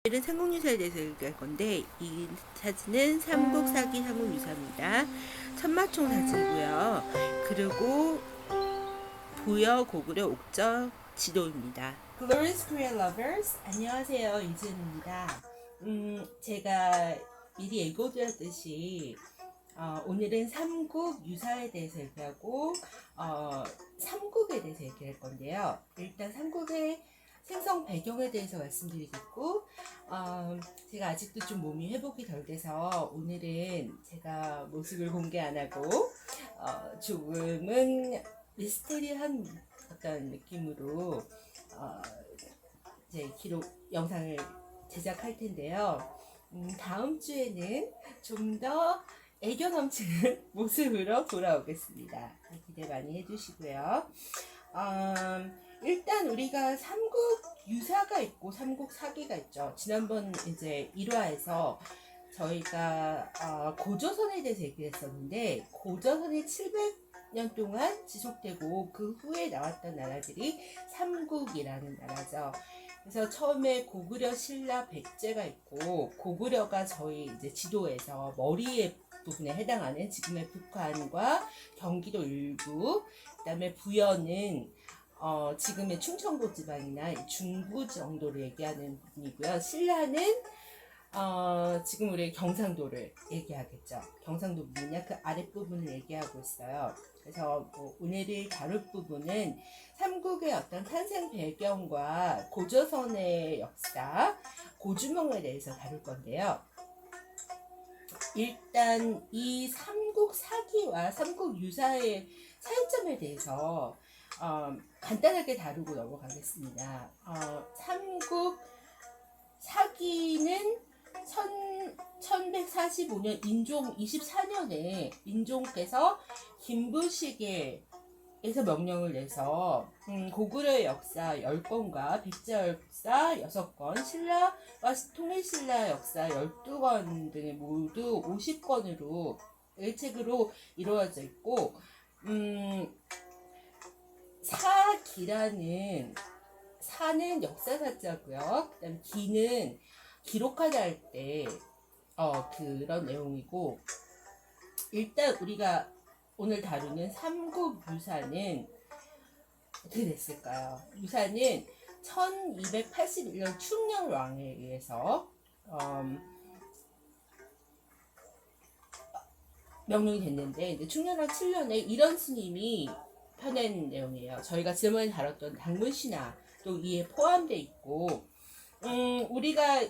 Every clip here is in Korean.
오늘은 삼국유사에 대해서 얘기할 건데 이 사진은 삼국사기 삼국유사입니다. 천마총 사진이고요. 그리고 부여 고구려 옥저 지도입니다. Glorious Korean Lovers, 안녕하세요, 이지은입니다. 제가 미리 예고드렸듯이 오늘은 삼국 유사에 대해서 얘기하고 삼국에 대해서 얘기할 건데요. 일단 삼국의 생성 배경에 대해서 말씀드리겠고, 제가 아직도 좀 몸이 회복이 덜 돼서 오늘은 제가 모습을 공개 안 하고 조금은 미스테리한 어떤 느낌으로 이제 기록 영상을 제작할 텐데요. 다음 주에는 좀 더 애교 넘치는 모습으로 돌아오겠습니다. 기대 많이 해주시고요. 일단 우리가 삼국 유사가 있고 삼국 사기가 있죠. 지난번 이제 1화에서 저희가 고조선에 대해서 얘기했었는데, 고조선이 700년 동안 지속되고 그 후에 나왔던 나라들이 삼국이라는 나라죠. 그래서 처음에 고구려, 신라, 백제가 있고, 고구려가 저희 이제 지도에서 머리에 부분에 해당하는 지금의 북한과 경기도 일부, 그다음에 부여는 지금의 충청도 지방이나 중부 정도를 얘기하는 부분이고요. 신라는 지금 우리 경상도를 얘기하겠죠. 경상도 부분이나 그 아랫부분을 얘기하고 있어요. 그래서 오늘을 다룰 부분은 삼국의 어떤 탄생 배경과 고조선의 역사, 고주명에 대해서 다룰 건데요. 일단 이 삼국 사기와 삼국 유사의 차이점에 대해서 간단하게 다루고 넘어가겠습니다. 삼국 사기는 1145년 인종 24년에 인종께서 김부식에서 명령을 내서 고구려의 역사 10권과 백제 역사 6권, 신라와 통일신라 역사 12권 등의 모두 50권으로 일책으로 이루어져 있고, 사기라는 사는 역사사자고요. 그다음 기는 기록하다 할 때 그런 내용이고, 일단 우리가 오늘 다루는 삼국 유사는 어떻게 됐을까요? 유사는 1281년 충녕왕에 의해서 명령이 됐는데, 이제 충녕왕 7년에 이런 스님이 펴낸 내용이에요. 저희가 지난번에 다뤘던 당문신화도 이에 포함되어 있고, 우리가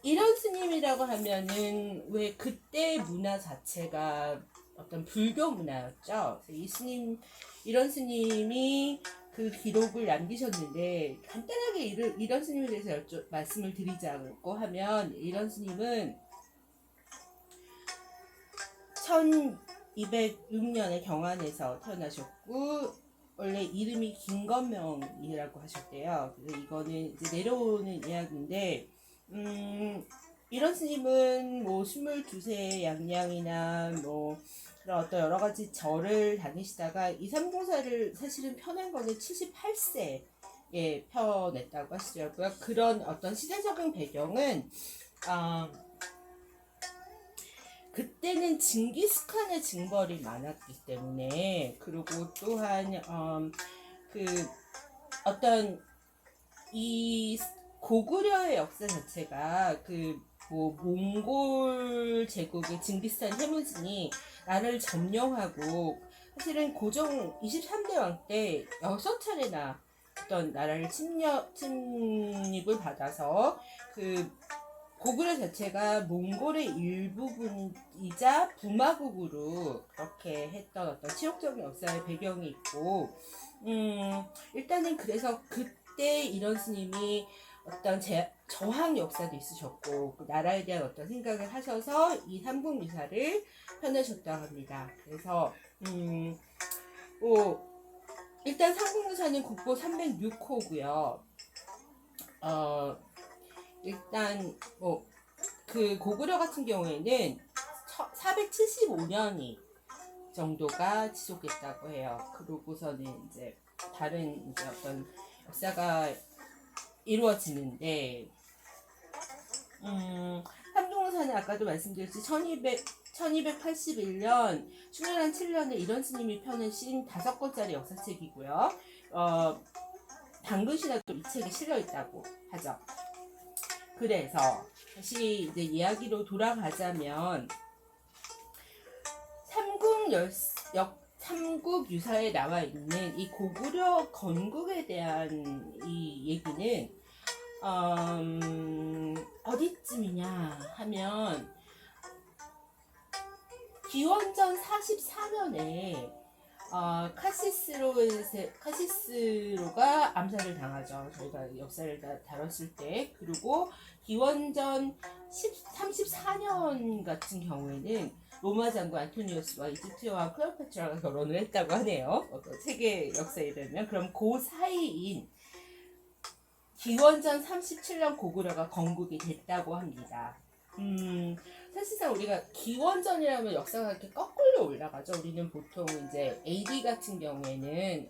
이런 스님이라고 하면은 왜 그때 문화 자체가 어떤 불교 문화였죠. 이 스님, 이런 스님이 그 기록을 남기셨는데, 간단하게 이런 스님에 대해서 말씀을 드리지 않고 하면, 이런 스님은 1206년에 경안에서 태어나셨고, 원래 이름이 김건명이라고 하셨대요. 그래서 이거는 이제 내려오는 이야기인데, 이런 스님은 뭐 22세 양양이나 뭐 그런 어떤 여러 가지 절을 다니시다가 이 삼공사를 사실은 펴낸 거는 78세에 펴냈다고 하시더라고요. 그런 어떤 시대적인 배경은 그때는 징기스칸의 징벌이 많았기 때문에, 그리고 또한 그 어떤 이 고구려의 역사 자체가 그 뭐 몽골 제국의 징기스칸 해무진이 나라를 점령하고, 사실은 고종 23대 왕 때 6차례나 어떤 나라를 침입을 받아서 그 고구려 자체가 몽골의 일부분이자 부마국으로 그렇게 했던 어떤 치욕적인 역사의 배경이 있고, 일단은 그래서 그때 이런 스님이 어떤 저항 역사도 있으셨고, 그 나라에 대한 어떤 생각을 하셔서 이 삼국유사를 펴내셨다고 합니다. 그래서 일단 삼국유사는 국보 306호고요. 일단 그 고구려 같은 경우에는 475년이 정도가 지속했다고 해요. 그러고서는 이제 다른 이제 어떤 역사가 이루어지는데, 삼중산은 아까도 말씀드렸지 1281년 충렬한 7년에 이런 스님이 펴내신 5권짜리 역사책이고요. 당근신화도 이 책에 실려 있다고 하죠. 그래서 다시 이제 이야기로 돌아가자면 삼국 유사에 나와 있는 이 고구려 건국에 대한 이 얘기는 어디쯤이냐 하면 기원전 44년에 카시스로가 암살을 당하죠. 저희가 역사를 다뤘을 때. 그리고 기원전 34년 같은 경우에는 로마 장군 안토니우스와 이집트 여왕 클레오파트라가 결혼을 했다고 하네요. 세계 역사에 되면 그럼 그 사이인 기원전 37년 고구려가 건국이 됐다고 합니다. 사실상 우리가 기원전이라면 역사가 이렇게 거꾸로 올라가죠. 우리는 보통 이제 AD 같은 경우에는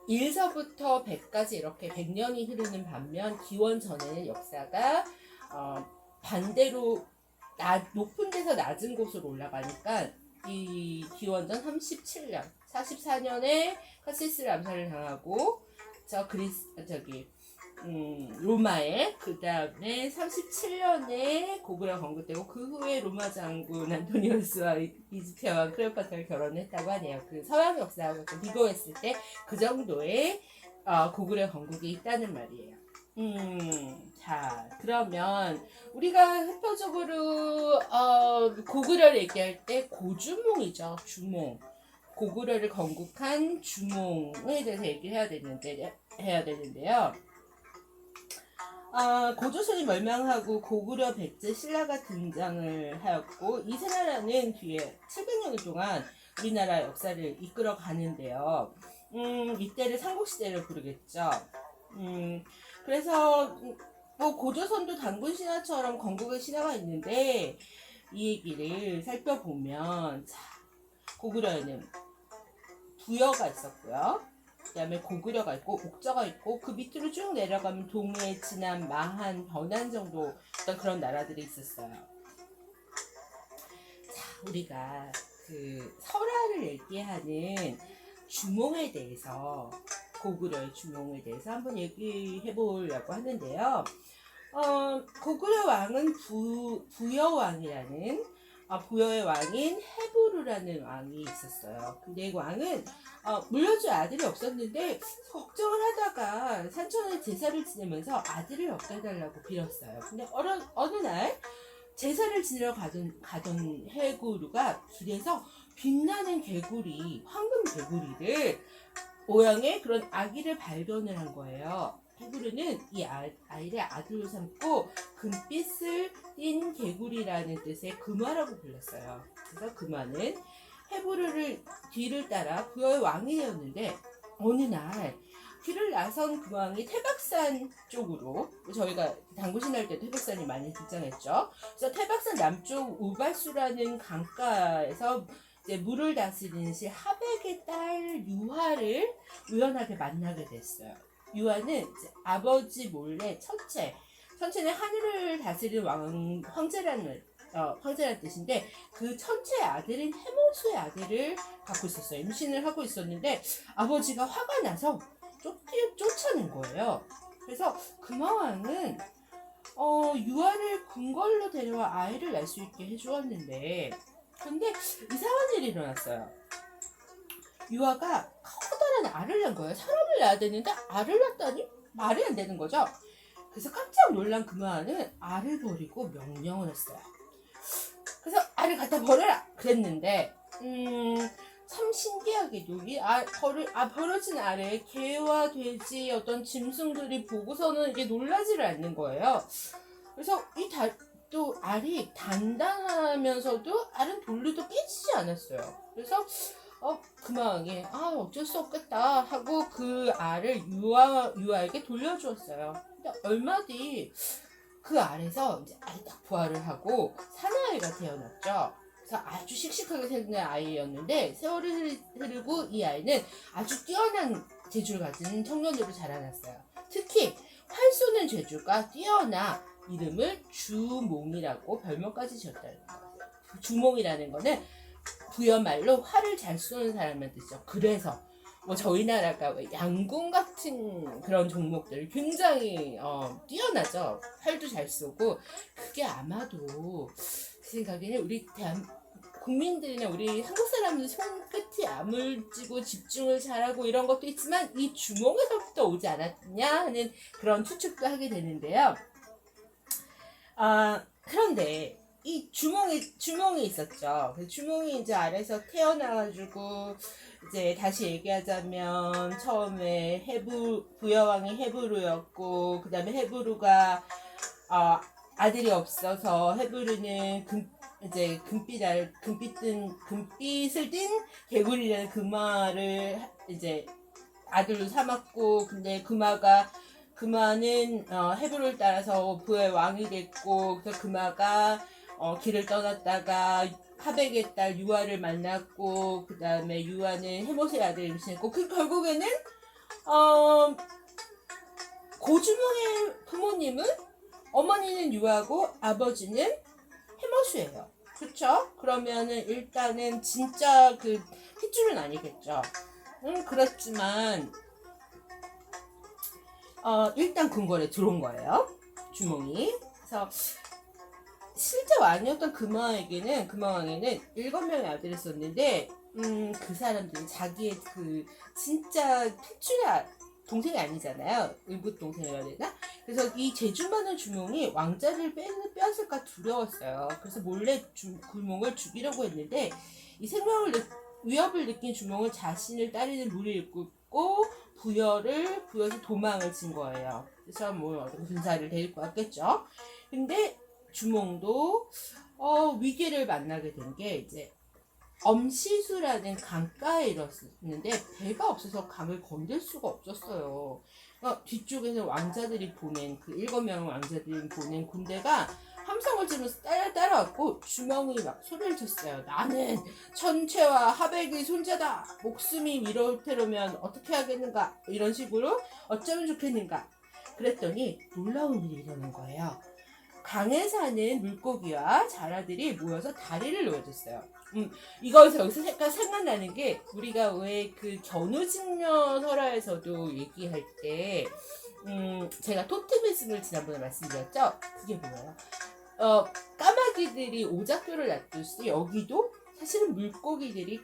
1서부터 100까지 이렇게 100년이 흐르는 반면 기원전에는 역사가 반대로 높은 데서 낮은 곳으로 올라가니까 이 기원전 37년, 44년에 카시스를 암살을 당하고 로마에 그 다음에 37년에 고구려 건국되고 그 후에 로마 장군 안토니우스와 이집트 여왕 클레오파트라가 결혼했다고 하네요. 그 서양 역사하고 비교했을 때 그 정도의 고구려 건국이 있다는 말이에요. 자, 그러면 우리가 대표적으로 고구려를 얘기할 때 고주몽이죠. 주몽. 고구려를 건국한 주몽에 대해서 얘기해야 되는데요. 고조선이 멸망하고 고구려 백제 신라가 등장을 하였고 이 세 나라는 뒤에 700년 동안 우리나라 역사를 이끌어 가는데요. 이때를 삼국시대를 부르겠죠. 그래서 뭐 고조선도 당군신화처럼 건국의 신화가 있는데 이 얘기를 살펴보면 고구려에는 부여가 있었고요. 그 다음에 고구려가 있고 옥저가 있고 그 밑으로 쭉 내려가면 동해, 진안, 마한, 변한 정도 어떤 그런 나라들이 있었어요. 자, 우리가 그 설화를 얘기하는 주몽에 대해서 고구려의 주몽에 대해서 한번 얘기해 보려고 하는데요. 고구려 왕은 부여왕이라는 부여의 왕인 헤부르라는 왕이 있었어요. 근데 왕은 물려줄 아들이 없었는데 걱정을 하다가 산천에 제사를 지내면서 아들을 얻게 해달라고 빌었어요. 근데 어느 날 제사를 지내러 가던 헤부르가 길에서 빛나는 개구리, 황금 개구리를 모양의 그런 아기를 발견을 한 거예요. 헤부르는 이 아이를 아들로 삼고 금빛을 띤 개구리라는 뜻의 금화라고 불렀어요. 그래서 금화는 헤부르를 뒤를 따라 부여의 왕이 되었는데 어느 날 길을 나선 그 왕이 태박산 쪽으로, 저희가 당구신할 때도 태박산이 많이 등장했죠. 그래서 태박산 남쪽 우발수라는 강가에서 이제 물을 다스리는 시 하백의 딸 유화를 우연하게 만나게 됐어요. 유화는 이제 아버지 몰래 천체는 하늘을 다스리는 황제라는 뜻인데 그 천체의 아들인 해모수의 아들을 갖고 있었어요. 임신을 하고 있었는데 아버지가 화가 나서 쫓아낸 거예요. 그래서 금화왕은 유아를 궁궐로 데려와 아이를 낳을 수 있게 해주었는데 근데 이상한 일이 일어났어요. 유아가 커다란 알을 낳은 거예요. 사람을 낳아야 되는데 알을 낳다니 말이 안 되는 거죠. 그래서 깜짝 놀란 금화는 알을 버리고 명령을 했어요. 그래서 알을 갖다 버려라 그랬는데 참 신기하게도 이 버려진 알에 개와 돼지 어떤 짐승들이 보고서는 이게 놀라지를 않는 거예요. 그래서 또 알이 단단하면서도 알은 돌려도 깨지지 않았어요. 그래서 금왕이 어쩔 수 없겠다 하고 그 알을 유아에게 돌려주었어요. 근데 얼마 뒤 그 알에서 이제 알이 딱 부화를 하고 사내아이가 태어났죠. 그래서 아주 씩씩하게 생긴 아이였는데 세월이 흐르고 이 아이는 아주 뛰어난 재주를 가진 청년으로 자라났어요. 특히 활 쏘는 재주가 뛰어나 이름을 주몽이라고 별명까지 지었다는 거예요. 주몽이라는 거는 부여말로 활을 잘 쏘는 사람을 뜻이죠. 그래서 뭐 저희 나라가 왜 양궁 같은 그런 종목들이 굉장히 뛰어나죠. 활도 잘 쏘고 그게 아마도 제 생각에는 우리 국민들이나 우리 한국 사람들 손끝이 야물지고 집중을 잘하고 이런 것도 있지만 이 주몽에서부터 오지 않았냐 하는 그런 추측도 하게 되는데요. 그런데 이 주몽이 있었죠. 그 주몽이 이제 아래서 태어나가지고 이제 다시 얘기하자면 처음에 부여왕이 헤브루였고 그 다음에 헤브루가 아들이 없어서 헤브루는 이제 금빛을 띤 개구리라는 금화를 이제 아들로 삼았고 근데 금화는 헤브루를 따라서 부의 왕이 됐고 그래서 금화가 길을 떠났다가 하백의 딸 유아를 만났고 그 다음에 유아는 헤못의 아들을 임신했고 결국에는 고주몽의 부모님은 어머니는 유아고 아버지는 헤못이에요. 그쵸? 그러면은 일단은 진짜 그 핏줄은 아니겠죠. 그렇지만 일단 궁궐에 들어온 거예요. 주몽이. 그래서 실제 왕이었던 금화왕에게는 7명의 아들이 있었는데 그 사람들은 자기의 그 진짜 핏줄의 동생이 아니잖아요. 의붓 동생이라 해야 되나? 그래서 이 재주 많은 주몽이 왕자를 빼앗을까 두려웠어요. 그래서 몰래 주몽을 죽이려고 했는데 이 위협을 느낀 주몽은 자신을 따르는 무리를 이끌고 부여에서 도망을 친 거예요. 그래서 뭐 어떤 군사를 데리고 왔겠죠. 근데 주몽도 위기를 만나게 된 게 이제 엄시수라는 강가에 이뤘는데 배가 없어서 강을 건들 수가 없었어요. 뒤쪽에서 왕자들이 보낸 그 7명 왕자들이 보낸 군대가 함성을 지르면서 따라왔고 주몽이 막 소리를 쳤어요. 나는 천채와 하백의 손자다. 목숨이 위태로우면 어떻게 하겠는가? 이런 식으로 어쩌면 좋겠는가? 그랬더니 놀라운 일이 일어난 거예요. 강에 사는 물고기와 자라들이 모여서 다리를 놓아줬어요. 여기서 생각나는 게 우리가 왜 그 견우직녀 설화에서도 얘기할 때 제가 토테미즘을 지난번에 말씀드렸죠. 그게 뭐예요? 까마귀들이 오작교를 놔뒀을 여기도 사실은 물고기의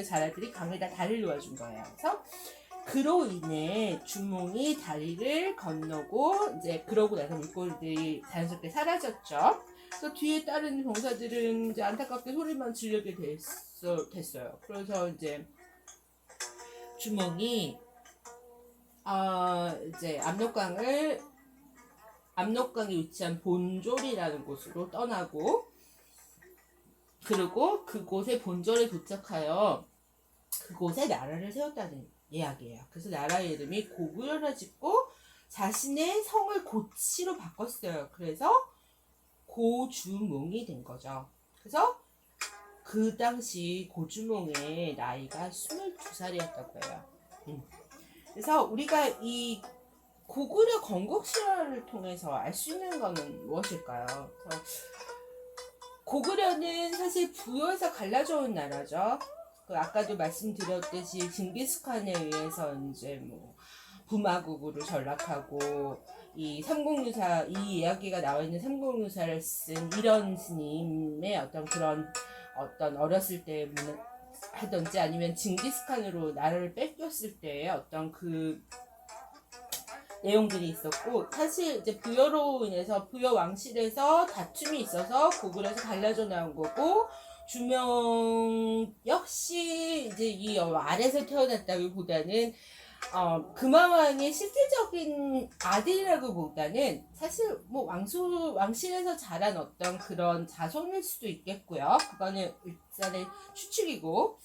자라들이 강에다 다리를 놓아준 거예요. 그래서 그로 인해 주몽이 다리를 건너고 이제 그러고 나서 물고기들이 자연스럽게 사라졌죠. 그래서 뒤에 따른 병사들은 이제 안타깝게 소리만 지르게 됐어요. 그래서 이제 주몽이 이제 압록강에 위치한 본졸이라는 곳으로 떠나고 그리고 그곳에 본졸에 도착하여 그곳에 나라를 세웠다는 이야기예요. 그래서 나라의 이름이 고구려라 짓고 자신의 성을 고치로 바꿨어요. 그래서 고주몽이 된 거죠. 그래서 그 당시 고주몽의 나이가 22살이었다고 해요. 그래서 우리가 이 고구려 건국실화를 통해서 알 수 있는 것은 무엇일까요? 그래서 고구려는 사실 부여에서 갈라져 온 나라죠. 아까도 말씀드렸듯이 징기스칸에 의해서 이제 뭐 부마국으로 전락하고 이 이야기가 나와 있는 삼국유사를 쓴 이런 스님의 그런 어렸을 때 하든지 아니면 징기스칸으로 나라를 뺏겼을 때의 그 내용들이 있었고 사실 이제 부여로 인해서 부여 왕실에서 다툼이 있어서 고구려에서 갈라져 나온 거고 주명 역시 이제 이 아래서 태어났다기보다는 금화왕의 실질적인 아들이라기보다는 사실 뭐 왕실에서 자란 어떤 그런 자손일 수도 있겠고요. 그거는 일단은 추측이고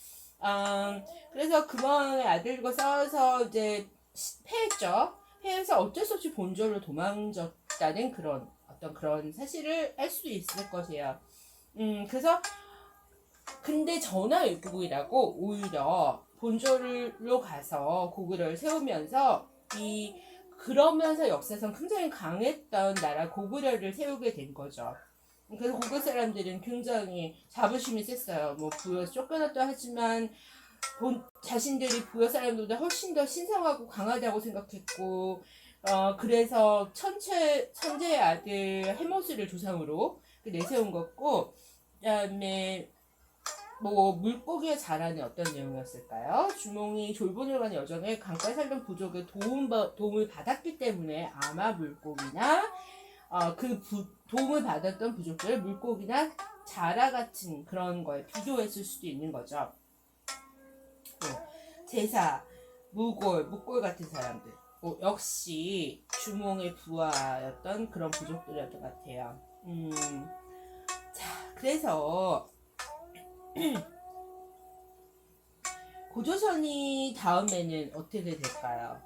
그래서 금화왕의 아들과 싸워서 이제 패했죠. 해서 어쩔 수 없이 본졸로 도망쳤다는 그런 사실을 알 수도 있을 것이에요. 그래서 근데 전하위국이라고 오히려 본졸로 가서 고구려를 세우면서 그러면서 역사상 굉장히 강했던 나라 고구려를 세우게 된 거죠. 그래서 고구 사람들은 굉장히 자부심이 셌어요. 뭐 부여에서 쫓겨났다 하지만 자신들이 부여 사람들보다 훨씬 더 신성하고 강하다고 생각했고, 그래서 천재의 아들 헤모스를 조상으로 내세운 거고, 그다음에 뭐 물고기에 잘하는 어떤 내용이었을까요? 주몽이 졸본을 가는 여정에 강가에 살던 부족의 도움을 받았기 때문에 아마 물고기나 도움을 받았던 부족들을 물고기나 자라 같은 그런 거에 비교했을 수도 있는 거죠. 제사, 묵골 같은 사람들. 역시 주몽의 부하였던 그런 부족들이었던 것 같아요. 자, 그래서 고조선이 다음에는 어떻게 될까요?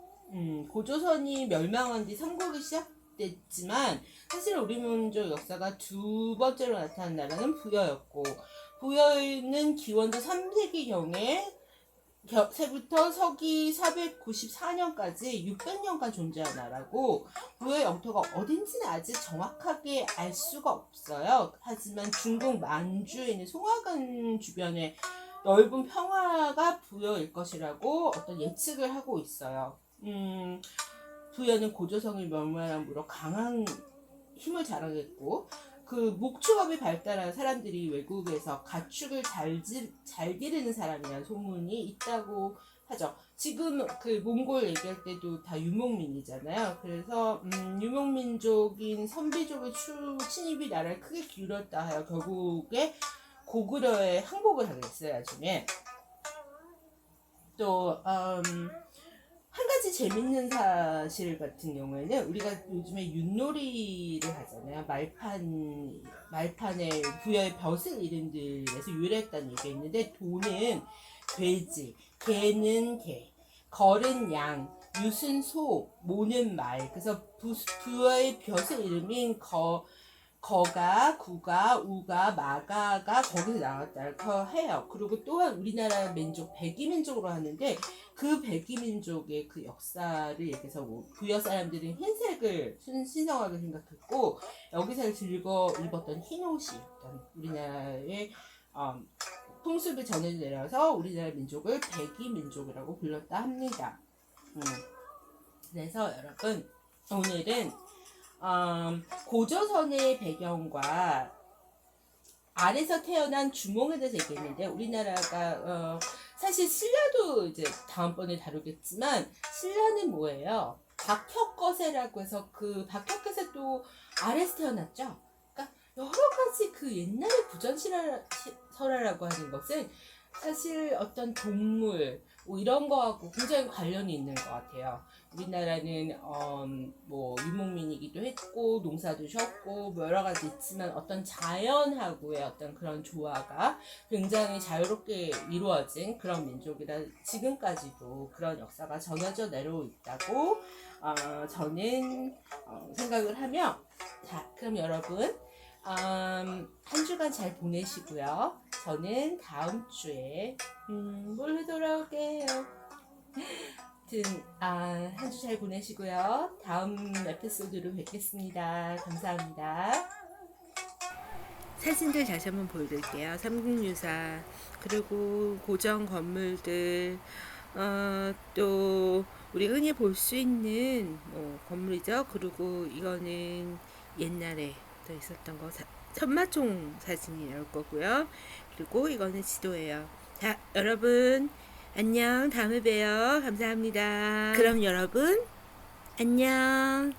고조선이 멸망한 뒤 삼국이 시작됐지만 사실 우리 민족 역사가 두 번째로 나타난 나라는 부여였고, 부여는 기원전 3세기경에 세부터 서기 494년까지 600년간 존재한 나라고, 부여의 영토가 어딘지는 아직 정확하게 알 수가 없어요. 하지만 중국 만주에 있는 송화관 주변에 넓은 평화가 부여일 것이라고 어떤 예측을 하고 있어요. 부여는 고조성을 멸망함으로 강한 힘을 자랑했고, 그 목축업이 발달한 사람들이 외국에서 가축을 잘 기르는 사람이라는 소문이 있다고 하죠. 지금 그 몽골 얘기할 때도 다 유목민이잖아요. 그래서 유목민족인 선비족의 침입이 나라를 크게 기울였다 하여 결국에 고구려에 항복을 하게 됐어요. 나중에 또 한 가지 재밌는 사실 같은 경우에는 우리가 요즘에 윷놀이를 하잖아요. 말판에 부여의 벼슬 이름들에서 유래했다는 얘기가 있는데, 도는 돼지, 개는 개, 걸은 양, 윷은 소, 모는 말. 그래서 부여의 벼슬 이름인 거가, 구가, 우가, 마가가 거기서 나왔다고 해요. 그리고 또한 우리나라 민족 백이민족으로 하는데, 그 백이민족의 그 역사를 얘기해서 부여 사람들은 흰색을 신성하게 생각했고, 여기서 즐거 입었던 흰옷이 우리나라의 풍습을 전해 내려서 우리나라 민족을 백이민족이라고 불렀다 합니다. 그래서 여러분, 오늘은 고조선의 배경과 아래서 태어난 주몽에 대해서 얘기했는데, 우리나라가 사실 신라도 이제 다음번에 다루겠지만, 신라는 뭐예요? 박혁거세라고 해서 그 박혁거세도 아래서 태어났죠. 그러니까 여러 가지 그 옛날의 부전설화라고 하는 것은 사실 어떤 동물 뭐 이런 거하고 굉장히 관련이 있는 것 같아요. 우리나라는 뭐 유목민이기도 했고 농사도 졌고 뭐 여러 가지 있지만, 어떤 자연하고의 어떤 그런 조화가 굉장히 자유롭게 이루어진 그런 민족이라 지금까지도 그런 역사가 전해져 내려오고 있다고 저는 생각을 하며, 자, 그럼 여러분 한 주간 잘 보내시고요. 저는 다음 주에 몰래 돌아올게요. 한 주 잘 보내시고요. 다음 에피소드로 뵙겠습니다. 감사합니다. 사진들 다시 한번 보여드릴게요. 삼국유사, 그리고 고정 건물들, 또 우리 흔히 볼 수 있는 건물이죠. 그리고 이거는 옛날에 또 있었던 거 천마총 사진이 나올 거고요. 그리고 이거는 지도예요. 자, 여러분 안녕. 다음에 봬요. 감사합니다. 그럼 여러분 안녕.